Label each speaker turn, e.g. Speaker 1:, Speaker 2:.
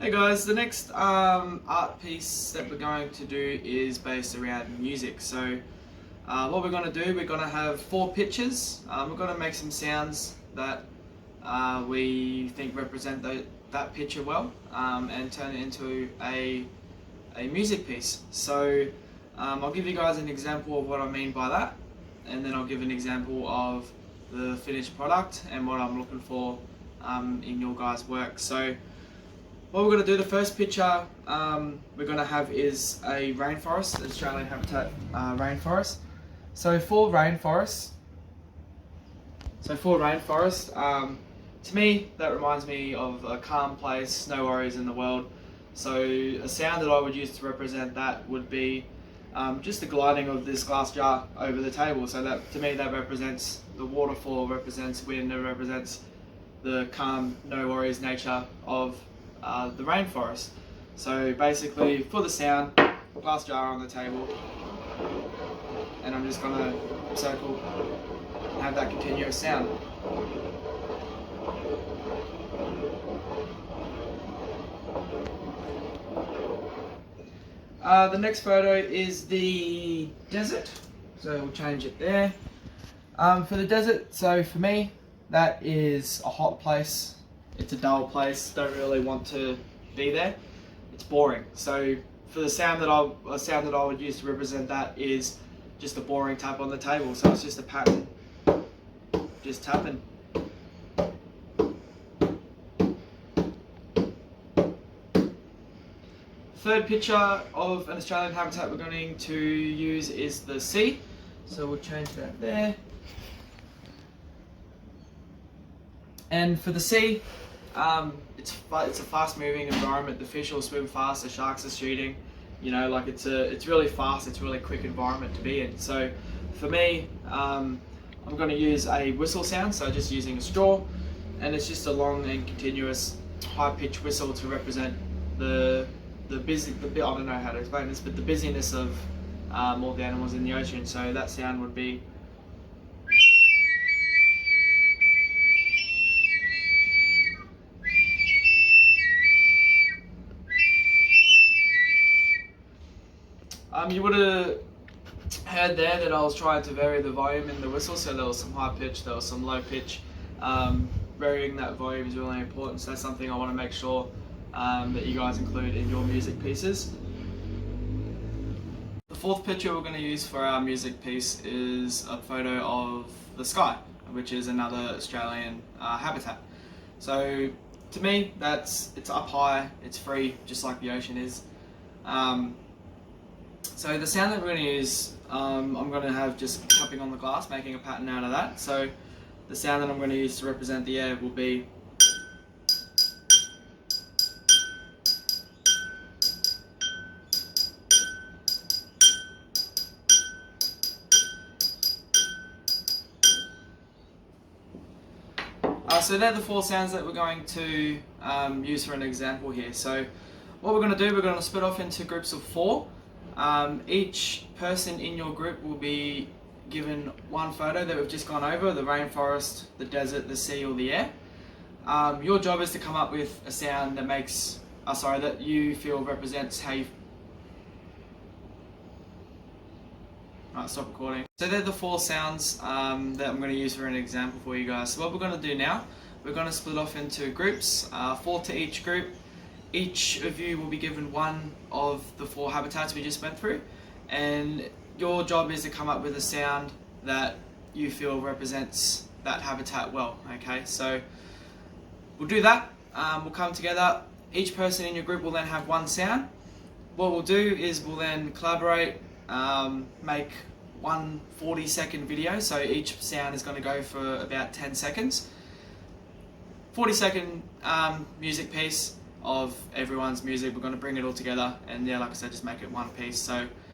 Speaker 1: Hey guys, the next art piece that we're going to do is based around music. So what we're going to do, we're going to have 4 pictures. We're going to make some sounds that we think represent that picture well, and turn it into a music piece. So I'll give you guys an example of what I mean by that, and then I'll give an example of the finished product and what I'm looking for in your guys' work. So what we're going to do, the first picture we're going to have is a rainforest, Australian habitat rainforest. So for rainforest, to me that reminds me of a calm place, no worries in the world. So a sound that I would use to represent that would be just the gliding of this glass jar over the table. So that, to me, that represents the waterfall, represents wind, it represents the calm, no worries nature of the rainforest. So basically, for the sound, glass jar on the table, and I'm just gonna circle and have that continuous sound. The next photo is the desert, so we'll change it there. For the desert, so for me, that is a hot place. It's a dull place. Don't really want to be there. It's boring. So for the sound that I would use to represent that is just a boring tap on the table. So it's just a pattern, just tapping. Third picture of an Australian habitat we're going to use is the sea. So we'll change that there. And for the sea, it's a fast-moving environment. The fish will swim fast. The sharks are shooting. You know, like it's really fast. It's a really quick environment to be in. So for me, I'm going to use a whistle sound. So just using a straw, and it's just a long and continuous high-pitched whistle to represent the I don't know how to explain this, but the busyness of all the animals in the ocean. So that sound would be. You would have heard there that I was trying to vary the volume in the whistle, so there was some high pitch, there was some low pitch. Varying that volume is really important, so that's something I want to make sure that you guys include in your music pieces. The fourth picture we're going to use for our music piece is a photo of the sky, which is another Australian habitat. So to me, it's up high, it's free, just like the ocean is. So the sound that we're going to use, I'm going to have just tapping on the glass, making a pattern out of that. So the sound that I'm going to use to represent the air will be. So they're the 4 sounds that we're going to use for an example here. So what we're going to do, we're going to split off into groups of 4. Each person in your group will be given one photo that we've just gone over: the rainforest, the desert, the sea, or the air. Your job is to come up with a sound that that you feel represents how you. Right, stop recording. So they're the 4 sounds that I'm going to use for an example for you guys. So what we're going to do now, we're going to split off into groups, 4 to each group. Each of you will be given one of the 4 habitats we just went through, and your job is to come up with a sound that you feel represents that habitat well. Okay, so we'll do that. We'll come together. Each person in your group will then have one sound. What we'll do is we'll then collaborate, make one 40-second video. So each sound is going to go for about 10 seconds. 40-second music piece of everyone's music. We're going to bring it all together, and yeah, like I said, just make it one piece. So